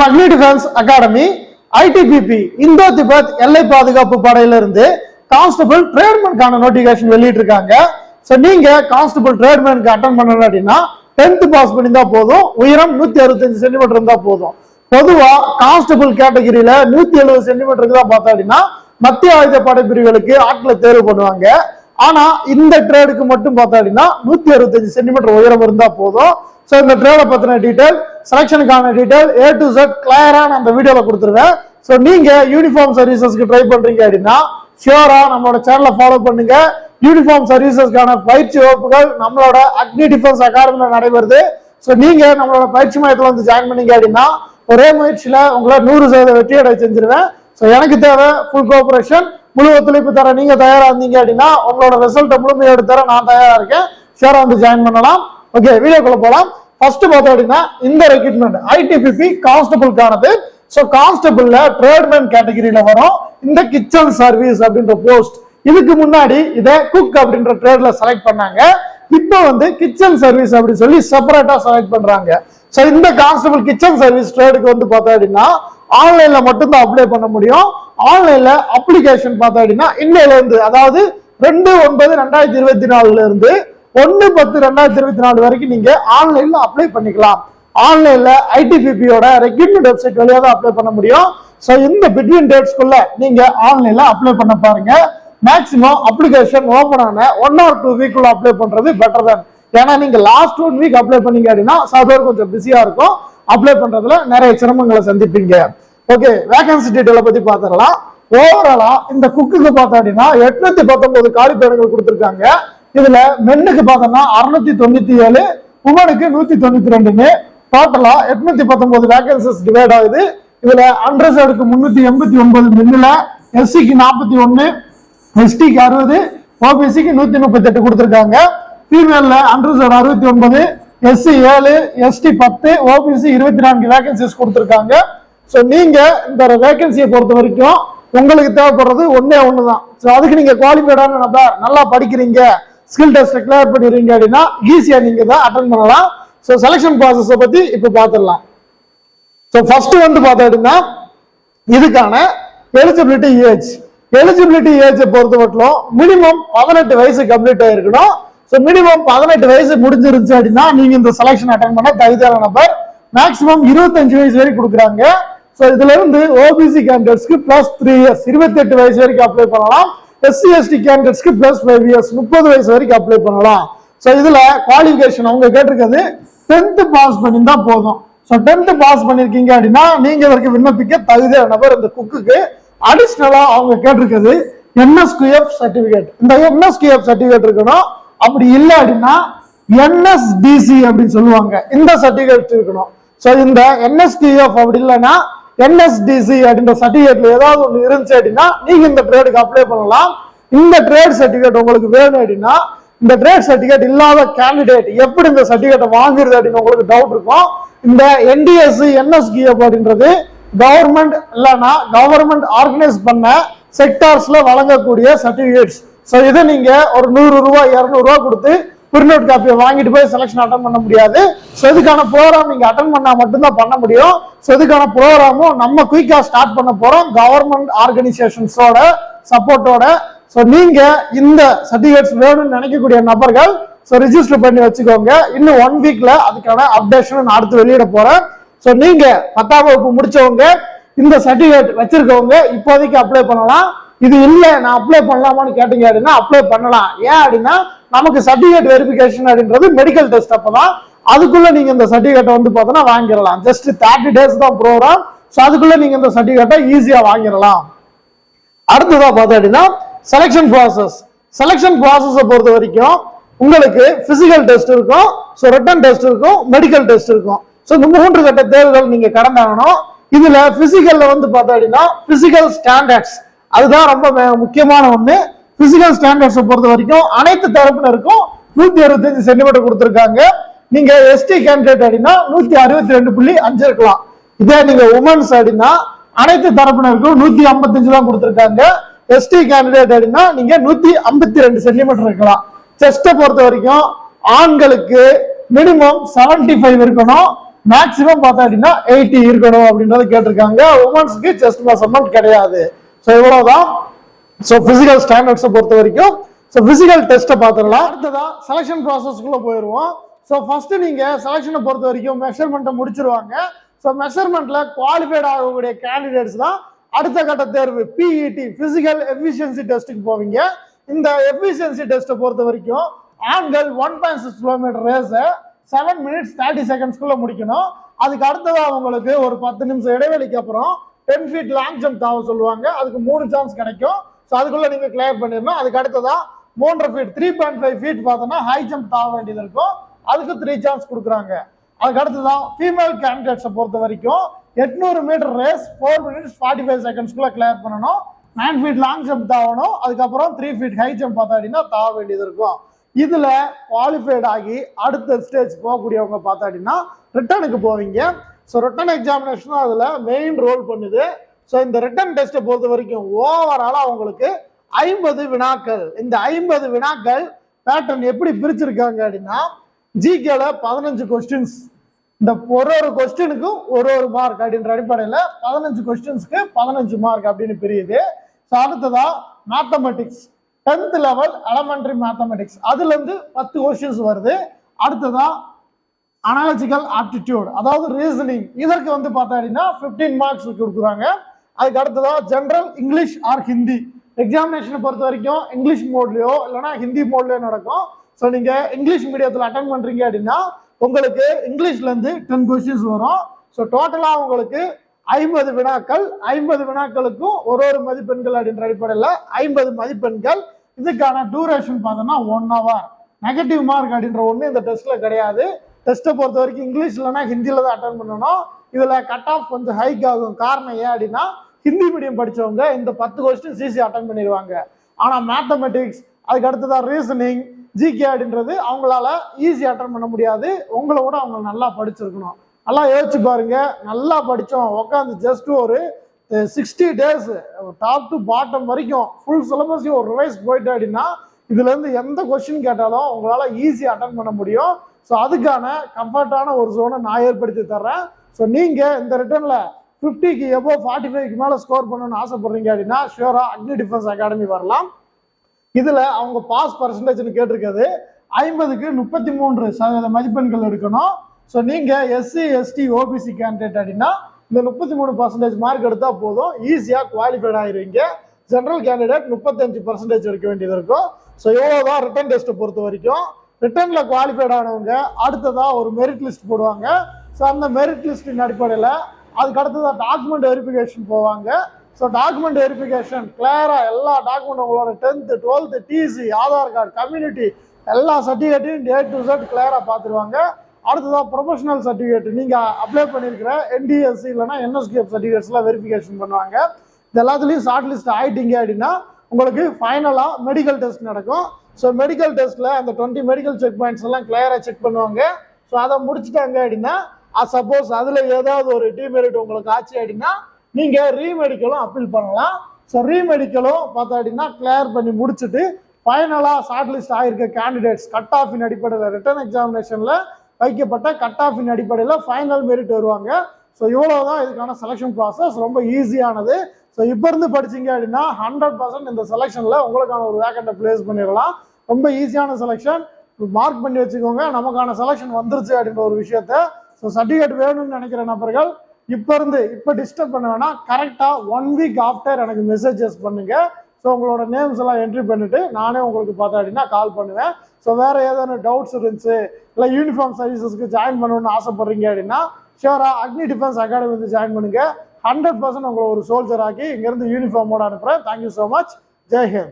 அக்னி defence academy ITBP இந்தோ Tibet எல்லை பாதுகாப்பு படையிலிருந்து constable ட்ரேட்மேனுக்கான notification வெளியிட்டு இருக்காங்க. ஸோ நீங்க கான்ஸ்டபிள் ட்ரேட்மேனுக்கு அட்டன் பண்ணணும் அப்படின்னா 10th பாஸ் பண்ணியிருந்தா போதும், உயரம் 165 சென்டிமீட்டர் இருந்தா போதும். பொதுவா கான்ஸ்டபிள் கேட்டகரியில 170 சென்டிமீட்டருக்கு தான் பார்த்தா அப்படின்னா மத்திய ஆயுத படைப்பிரிவுகளுக்கு ஆட்களை தேர்வு பண்ணுவாங்க. ஆனா இந்த ட்ரேடுக்கு மட்டும் பார்த்தா அப்படின்னா 165 சென்டிமீட்டர் உயரம் இருந்தா போதும். ஸோ இந்த ட்ரேடை பத்தின டீடைல், செலக்ஷனுக்கான டீடைல் A to Z கிளியரா நான் அந்த வீடியோல கொடுத்துருவேன். ஸோ நீங்க யூனிஃபார்ம் சர்வீசஸ்க்கு ட்ரை பண்றீங்க அப்படின்னா ஷியோரா நம்மளோட சேனலை ஃபாலோ பண்ணுங்க. யூனிஃபார்ம் சர்வீசஸ்க்கான பயிற்சி வகுப்புகள் நம்மளோட அக்னி டிஃபென்ஸ் அகாடமில நடைபெறுது. ஸோ நீங்க நம்மளோட பயிற்சி மையத்தில் வந்து ஜாயின் பண்ணீங்க அப்படின்னா ஒரே முயற்சியில உங்களை 100% வெற்றி அடைய செஞ்சிருவேன். ஸோ எனக்கு தேவை ஃபுல் கோஆபரேஷன், முழு ஒத்துழைப்பு தர நீங்க தயாரா இருந்தீங்க அப்படின்னா உங்களோட ரிசல்ட்டை முழுமையோடு தர நான் தயாரா இருக்கேன். ஷியோரா வந்து ஜாயின் பண்ணலாம். ஓகே, வீடியோக்குள்ள போலாம். ஃபர்ஸ்ட் பார்த்தோம் அப்படின்னா இந்த ரெக்ரூட்மெண்ட் ஐடிபிபி கான்ஸ்டபிள்கானது. ஸோ கான்ஸ்டபிள்ல ட்ரேட்மேன் கேட்டகரியில வரும் இந்த கிச்சன் சர்வீஸ் அப்படின்ற போஸ்ட். இதுக்கு முன்னாடி இதை குக் அப்படின்ற ட்ரேட்ல செலக்ட் பண்ணாங்க. இப்போ வந்து கிச்சன் சர்வீஸ் அப்படின்னு சொல்லி செப்பரேட்டா செலக்ட் பண்றாங்க. ஸோ இந்த கான்ஸ்டபிள் கிச்சன் சர்வீஸ் ட்ரேடுக்கு வந்து பார்த்தா அப்படின்னா ஆன்லைன்ல மட்டும்தான் அப்ளை பண்ண முடியும். ஆன்லைன்ல அப்ளிகேஷன் பார்த்தா அப்படின்னா இன்னையில இருந்து, அதாவது 2/9/2024 இருந்து 1/10/2024 வரைக்கும் நீங்க ஆன்லைன்ல அப்ளை பண்ணிக்கலாம். ஆன்லைன்ல ஐடிபிபியோட ரெக்ரூட்மெண்ட் வெப்சைட் வழியா தான் அப்ளை பண்ண முடியும். ஸோ இந்த பிட்வீன் டேட்ஸ்க்குள்ள நீங்க ஆன்லைன்ல அப்ளை பண்ண பாருங்க. மேக்ஸிமம் அப்ளிகேஷன் ஓபன் ஆன 1 or 2 வீக்குள்ள அப்ளை பண்றது பெட்டர் தான். ஏன்னா நீங்க லாஸ்ட் 1 வீக் அப்ளை பண்ணீங்க அப்படின்னா சர்வர் கொஞ்சம் பிஸியா இருக்கும், அப்ளை பண்றதுல நிறைய சிரமங்களை சந்திப்பீங்க. ஓகே, வேகன்சி டீடைல பத்தி பாத்திரலாம். ஓவராலா இந்த குக்குக்கு பார்த்தா அப்படின்னா 819 காலிப்பேடுகள் கொடுத்திருக்காங்க. இதுல மென்னுக்கு பார்த்தோம்னா 697, உமனுக்கு 192, டோட்டலா 819 வேகன்சிஸ் டிவைட் ஆகுது. இதுல அன்ரிசர்வ்டுக்கு 389, மென்னுல எஸ்சிக்கு 41, எஸ்டிக்கு 60, ஓபிசிக்கு 138 கொடுத்திருக்காங்க. ஃபீமேல்ல unreserved 69, SC 7, ST 10, OBC 24 vacancies கொடுத்திருக்காங்க. ஸோ நீங்க இந்த வேகன்சியை பொறுத்த வரைக்கும் உங்களுக்கு தேவைப்படுறது ஒன்னே ஒண்ணுதான். ஸோ அதுக்கு நீங்க குவாலிஃபைடான நபர், நல்லா படிக்கிறீங்க, ஸ்கில் டெஸ்ட் கிளியர் பண்ணிடுறீங்க அப்படின்னா ஈஸியா நீங்க தான் அட்டென்ட் பண்ணலாம். ஸோ செலக்ஷன் ப்ராசஸ் பத்தி இப்ப பாத்துடலாம். ஸோ ஃபர்ஸ்ட் வந்து பார்த்தா இதுக்கான எலிஜிபிலிட்டி ஏஜ் பொறுத்த மட்டும் மினிமம் 18 வயசு கம்ப்ளீட் ஆயிருக்கணும். ஸோ மினிமம் 18 வயசு முடிஞ்சிருச்சு அப்படின்னா நீங்க இந்த செலக்ஷன் அட்டென்ட் பண்ண தகுதியான நபர். மேக்ஸிமம் 25 வயசு வரைக்கும் கொடுக்குறாங்க. ஸோ இதுல இருந்து ஓபிசி கேண்டிடேட்ஸ்க்கு +3 இயர்ஸ் 28 வயசு வரைக்கும் அப்ளை பண்ணலாம். எஸ்சி எஸ்டி கேண்டிடேட்ஸ்க்கு +5 இயர்ஸ் 30 வயசு வரைக்கும் அப்ளை பண்ணலாம். ஸோ இதுல குவாலிஃபிகேஷன் அவங்க கேட்டிருக்கிறது 10th பாஸ் பண்ணியிருந்தா போதும். ஸோ 10th பாஸ் பண்ணிருக்கீங்க அப்படின்னா நீங்க இதற்கு விண்ணப்பிக்க தகுதியான நபர். இந்த குக்குக்கு அடிஷனலா அவங்க கேட்டிருக்கிறது NSQF சர்டிபிகேட். இந்த NSQF சர்டிபிகேட் இருக்கணும். அப்படி இல்லை அப்படின்னா NSDC அப்படின்னு சொல்லுவாங்க, இந்த சர்டிபிகேட் இருக்கணும். ஸோ இந்த NSQF அப்படி இல்லைன்னா NSDC அப்படின்ற சர்டிபிகேட்ல ஏதாவது ஒன்று இருந்துச்சு அப்படின்னா நீங்க இந்த ட்ரேடுக்கு அப்ளை பண்ணலாம். இந்த ட்ரேட் சர்டிபிகேட் உங்களுக்கு வேணும் அப்படின்னா இந்த ட்ரேட் சர்டிபிகேட் இல்லாத கேண்டிடேட் எப்படி இந்த சர்டிபிகேட்டை வாங்குறது அப்படின்னு உங்களுக்கு டவுட் இருக்கும். இந்த NDSC NSQF அப்படின்றது கவர்மெண்ட் இல்லைன்னா கவர்மெண்ட் ஆர்கனைஸ் பண்ண செக்டார்ஸ்ல வழங்கக்கூடிய சர்டிபிகேட்ஸ். ஸோ இதை நீங்க ஒரு 100 ரூபாய் 200 ரூபாய் கொடுத்து பிரிண்ட் காப்பியை வாங்கிட்டு போய் செலக்ஷன் அட்டன் பண்ண முடியாது. ஸோ இதுக்கான ப்ரோக்ராம் நீங்க அட்டன் பண்ணா மட்டும்தான் பண்ண முடியும். ஸோ இதுக்கான ப்ரோக்ராமும் நம்ம குயிக்கா ஸ்டார்ட் பண்ண போறோம் கவர்மெண்ட் ஆர்கனைசேஷன்ஸோட சப்போர்ட்டோட. ஸோ நீங்க இந்த சர்டிபிகேட்ஸ் வேணும்னு நினைக்கக்கூடிய நபர்கள் ஸோ ரிஜிஸ்டர் பண்ணி வச்சுக்கோங்க. இன்னும் 1 வீக்ல அதுக்கான அப்டேஷன் நான் அடுத்து வெளியிட போறேன். ஸோ நீங்க 10ஆம் வகுப்பு முடிச்சவங்க இந்த சர்டிபிகேட் வச்சிருக்கவங்க இப்போதைக்கு அப்ளை பண்ணலாம். இது இல்லை நான் அப்ளை பண்ணலாமான்னு கேட்டீங்க அப்படின்னா அப்ளை பண்ணலாம். ஏன் அப்படின்னா நமக்கு சர்டிபிகேட் வெரிஃபிகேஷன் அப்படின்றது மெடிக்கல் டெஸ்ட் அப்பதான். அதுக்குள்ள நீங்க இந்த சர்டிபிகேட்டை வந்து பார்த்தோன்னா வாங்கிடலாம். ஜஸ்ட் 30 டேஸ் தான் ப்ரோக்ராம். ஸோ அதுக்குள்ள நீங்க இந்த சர்டிபிகேட்டை ஈஸியா வாங்கிடலாம். அடுத்ததா பார்த்தா அப்படின்னா செலக்ஷன் ப்ராசஸை பொறுத்த வரைக்கும் உங்களுக்கு பிசிக்கல் டெஸ்ட் இருக்கும், ஸோ ரிட்டன் டெஸ்ட் இருக்கும், மெடிக்கல் டெஸ்ட் இருக்கும். ஸோ இந்த 3 கட்ட தேர்வுகள் நீங்க கடந்தாகணும். இதுல பிசிக்கல்ல வந்து பார்த்தா அப்படின்னா பிசிக்கல் ஸ்டாண்டர்ட்ஸ் அதுதான் ரொம்ப முக்கியமான ஒண்ணு. பிசிக்கல் ஸ்டாண்டர்ட்ஸை பொறுத்த வரைக்கும் அனைத்து தரப்பினருக்கும் 165 சென்டிமீட்டர் கொடுத்திருக்காங்க. நீங்க எஸ்டி கேண்டிடேட் அப்படின்னா 162.5 இருக்கலாம். இதே நீங்க உமன்ஸ் அப்படின்னா அனைத்து தரப்பினருக்கும் 155 தான் கொடுத்திருக்காங்க. எஸ்டி கேண்டிடேட் அப்படின்னா நீங்க 152 சென்டிமீட்டர் இருக்கலாம். செஸ்ட்டை பொறுத்த வரைக்கும் ஆண்களுக்கு மினிமம் 75 இருக்கணும், மேக்ஸிமம் பார்த்தா அப்படின்னா 80 இருக்கணும் அப்படின்றத கேட்டிருக்காங்க. உமன்ஸ்க்கு செஸ்ட் மெஷர்மெண்ட் கிடையாது. ஸோ இவ்வளவுதான். ஸோ பிசிக்கல் ஸ்டாண்டர்ட்ஸை பொறுத்த வரைக்கும் ஸோ பிசிக்கல் டெஸ்ட்டை பார்த்துடலாம். அடுத்ததா செலெக்ஷன் ப்ராசஸ்க்குள்ள போயிடுவோம். ஸோ ஃபர்ஸ்ட் நீங்க செலெக்ஷனை பொறுத்த வரைக்கும் மெஷர்மெண்ட்டை முடிச்சிருவாங்க. ஸோ மெஷர்மெண்ட்ல குவாலிஃபைட் ஆகக்கூடிய கேண்டிடேட்ஸ் தான் அடுத்த கட்ட தேர்வு PET பிசிக்கல் எஃபிஷியன்சி டெஸ்ட்டுக்கு போவீங்க. இந்த எஃபிஷியன்சி டெஸ்ட்டை பொறுத்த வரைக்கும் ஆண்கள் 1.6 கிலோமீட்டர் ரேஸை 7 minutes 30 seconds முடிக்கணும். அதுக்கு அடுத்ததா அவங்களுக்கு ஒரு 10 நிமிஷம் இடைவெளிக்கு அப்புறம் 10 feet லாங் ஜம்ப் தாவ சொல்லுவாங்க. அதுக்கு 3 சான்ஸ் கிடைக்கும். ஸோ அதுக்குள்ள நீங்க கிளியர் பண்ணிடணும். அதுக்கு அடுத்ததா 3.5 feet 3.5 feet பார்த்தோம்னா ஹை ஜம்ப் தாவ வேண்டியது இருக்கும். அதுக்கு 3 சான்ஸ் கொடுக்குறாங்க. அதுக்கு அடுத்ததான் ஃபீமேல் கேண்டிடேட்ஸை பொறுத்த வரைக்கும் 800 metre race 4 minutes 45 seconds clear பண்ணணும். 9 feet லாங் ஜம்ப் தாவணும். அதுக்கப்புறம் 3 feet ஹை ஜம்ப் பார்த்தா அப்படின்னா தாவ வேண்டியது இருக்கும். இதுல குவாலிஃபைட் ஆகி அடுத்த ஸ்டேஜ் போகக்கூடியவங்க பார்த்தா அப்படின்னா ரிட்டனுக்கு போவீங்க. ஸோ ரிட்டன் எக்ஸாமினேஷனும் அதுல மெயின் ரோல் பண்ணுது. ஸோ இந்த ரிட்டன் டெஸ்ட்டை பொறுத்த வரைக்கும் ஓவராலா அவங்களுக்கு 50 வினாக்கள். இந்த 50 வினாக்கள் பேட்டர்ன் எப்படி பிரிச்சிருக்காங்க அப்படின்னா ஜிகேல 15 கொஸ்டின்ஸ். இந்த ஒரு கொஸ்டினுக்கும் ஒரு மார்க் அப்படின்ற அடிப்படையில் 15 கொஸ்டின்ஸ்க்கு 15 மார்க் அப்படின்னு பிரியுது. ஸோ அடுத்ததா mathematics 10th level elementary mathematics அதுல இருந்து 10 கொஸ்டின்ஸ் வருது. அடுத்ததா அனாலஜிக்கல் ஆப்டிடியூட் அதாவது ரீசனிங் இதற்கு வந்து பார்த்தா அப்படின்னா 15 மார்க்ஸ் கொடுக்குறாங்க. அதுக்கு அடுத்ததா ஜெனரல் இங்கிலீஷ் ஆர் ஹிந்தி எக்ஸாமினேஷனை பொறுத்த வரைக்கும் இங்கிலீஷ் மோட்லயோ இல்லைன்னா ஹிந்தி மோட்லயோ நடக்கும். ஸோ நீங்க இங்கிலீஷ் மீடியத்தில் அட்டன் பண்றீங்க அப்படின்னா உங்களுக்கு இங்கிலீஷ்ல இருந்து 10 கொஸ்டின்ஸ் வரும். ஸோ டோட்டலா உங்களுக்கு 50 வினாக்கள். 50 வினாக்களுக்கும் ஒரு மதிப்பெண்கள் அப்படின்ற அடிப்படையில் 50 மதிப்பெண்கள். இதுக்கான டூரேஷன் பார்த்தோம்னா 1 hour. நெகட்டிவ் மார்க் அப்படின்ற ஒன்று இந்த டெஸ்ட்ல கிடையாது. டெஸ்ட்டை பொறுத்த வரைக்கும் இங்கிலீஷ் இல்லைன்னா ஹிந்தியில தான் அட்டன் பண்ணணும். இதுல கட் ஆஃப் கொஞ்சம் ஹைக் ஆகும். காரணம் ஏன் அப்படின்னா ஹிந்தி மீடியம் படிச்சவங்க இந்த 10 கொஸ்டின் ஈஸி அட்டன் பண்ணிடுவாங்க. ஆனா மேத்தமெட்டிக்ஸ் அதுக்கு அடுத்ததான் ரீசனிங் ஜிகே அப்படின்றது அவங்களால ஈஸி அட்டன் பண்ண முடியாது. உங்களை விட அவங்க நல்லா படிச்சிருக்கணும். நல்லா யோசிச்சு பாருங்க. நல்லா படிச்சோம் உட்காந்து ஜஸ்ட் ஒரு 60 days டாப் டு பாட்டம் வரைக்கும் ஃபுல் சிலபஸையும் ஒரு ரிவைஸ் போயிட்டு அப்படின்னா இதுல இருந்து எந்த கொஸ்டின் கேட்டாலும் உங்களால ஈஸி அட்டன் பண்ண முடியும். ஸோ அதுக்கான கம்ஃபர்டான ஒரு ஜோனை நான் ஏற்படுத்தி தர்றேன். ஸோ நீங்க இந்த ரிட்டர்ன்ல 50க்கு எபோவ் 45க்கு மேல ஸ்கோர் பண்ணணும்னு ஆசைப்படுறீங்க அப்படின்னா ஷியூரா அக்னி டிஃபென்ஸ் அகாடமி வரலாம். இதுல அவங்க பாஸ் பர்சன்டேஜ்னு கேட்டிருக்கிறது 50க்கு 33% மதிப்பெண்கள் எடுக்கணும். ஸோ நீங்க SC ST OBC கேண்டிடேட் அப்படின்னா இந்த 33% மார்க் எடுத்தா போதும் ஈஸியா குவாலிஃபைட் ஆயிருவீங்க. ஜெனரல் கேண்டிடேட் 35% எடுக்க வேண்டியது இருக்கும். ஸோ இவ்வளவுதான் ரிட்டன் டெஸ்ட்டை பொறுத்த வரைக்கும். ரிட்டன்ல குவாலிஃபைட் ஆனவங்க அடுத்ததா ஒரு மெரிட் லிஸ்ட் போடுவாங்க. ஸோ அந்த மெரிட் லிஸ்டின் அடிப்படையில் அதுக்கு அடுத்ததான் டாக்குமெண்ட் வெரிஃபிகேஷன் போவாங்க. ஸோ டாக்குமெண்ட் வெரிஃபிகேஷன் கிளியரா எல்லா டாக்குமெண்ட் உங்களோட 10th 12th TC Aadhaar card community எல்லா சர்டிஃபிகேட்டையும் A to Z கிளியரா பார்த்துருவாங்க. அடுத்ததான் ப்ரொஃபஷனல் சர்டிஃபிகேட் நீங்க அப்ளை பண்ணிருக்கிற NDSC இல்லைன்னா NSDF சர்டிஃபிகேட்ஸ் எல்லாம் வெரிஃபிகேஷன் பண்ணுவாங்க. இது எல்லாத்துலயும் ஷார்ட் லிஸ்ட் ஆயிட்டீங்க அப்படின்னா உங்களுக்கு ஃபைனலா மெடிக்கல் டெஸ்ட் நடக்கும். ஸோ மெடிக்கல் டெஸ்ட்ல அந்த 20 மெடிக்கல் செக் பாயிண்ட்ஸ் எல்லாம் கிளியரா செக் பண்ணுவாங்க. ஸோ அதை முடிச்சுட்டாங்க அப்படின்னா சப்போஸ் அதுல ஏதாவது ஒரு டிமெரிட் உங்களுக்கு ஆச்சு அப்படின்னா நீங்க ரீமெடிக்கலும் அப்பீல் பண்ணலாம். ஸோ ரீமெடிக்கலும் பார்த்தா அப்படின்னா கிளியர் பண்ணி முடிச்சுட்டு ஃபைனலா ஷார்ட் லிஸ்ட் ஆயிருக்க கேண்டிடேட்ஸ் கட் ஆஃபின் அடிப்படையில் ரிட்டன் எக்ஸாமினேஷன்ல வைக்கப்பட்ட கட் ஆஃபின் அடிப்படையில் ஃபைனல் மெரிட் வருவாங்க. ஸோ இவ்வளவுதான் இதுக்கான செலெக்ஷன் ப்ராசஸ். ரொம்ப ஈஸியானது. ஸோ இப்போ இருந்து படிச்சீங்க அப்படின்னா 100% இந்த செலெக்ஷன்ல உங்களுக்கான ஒரு வேக்கண்ட்டை பிளேஸ் பண்ணிடலாம். ரொம்ப ஈஸியான செலெக்ஷன். மார்க் பண்ணி வச்சுக்கோங்க. நமக்கான செலெக்ஷன் வந்துருச்சு அப்படின்ற ஒரு விஷயத்த. ஸோ சர்டிஃபிகேட் வேணும்னு நினைக்கிற நபர்கள் இப்போ டிஸ்டர்ப் பண்ண வேணாம். கரெக்டா 1 week ஆஃப்டர் எனக்கு மெசேஜஸ் பண்ணுங்க. ஸோ உங்களோட நேம்ஸ் எல்லாம் என்ட்ரி பண்ணிட்டு நானே உங்களுக்கு பார்த்தா அப்படின்னா கால் பண்ணுவேன். ஸோ வேற ஏதாவது டவுட்ஸ் இருந்துச்சு இல்லை யூனிஃபார்ம் சர்வீசஸ்க்கு ஜாயின் பண்ணணும்னு ஆசைப்படுறீங்க அப்படின்னா ஷியூரா அக்னி டிஃபென்ஸ் அகாடமி வந்து ஜாயின் பண்ணுங்க. 100% உங்களை ஒரு சோல்ஜர் ஆக்கி இங்கிருந்து யூனிஃபார்மோட அனுப்புறேன். Thank you so much. Jai Hind.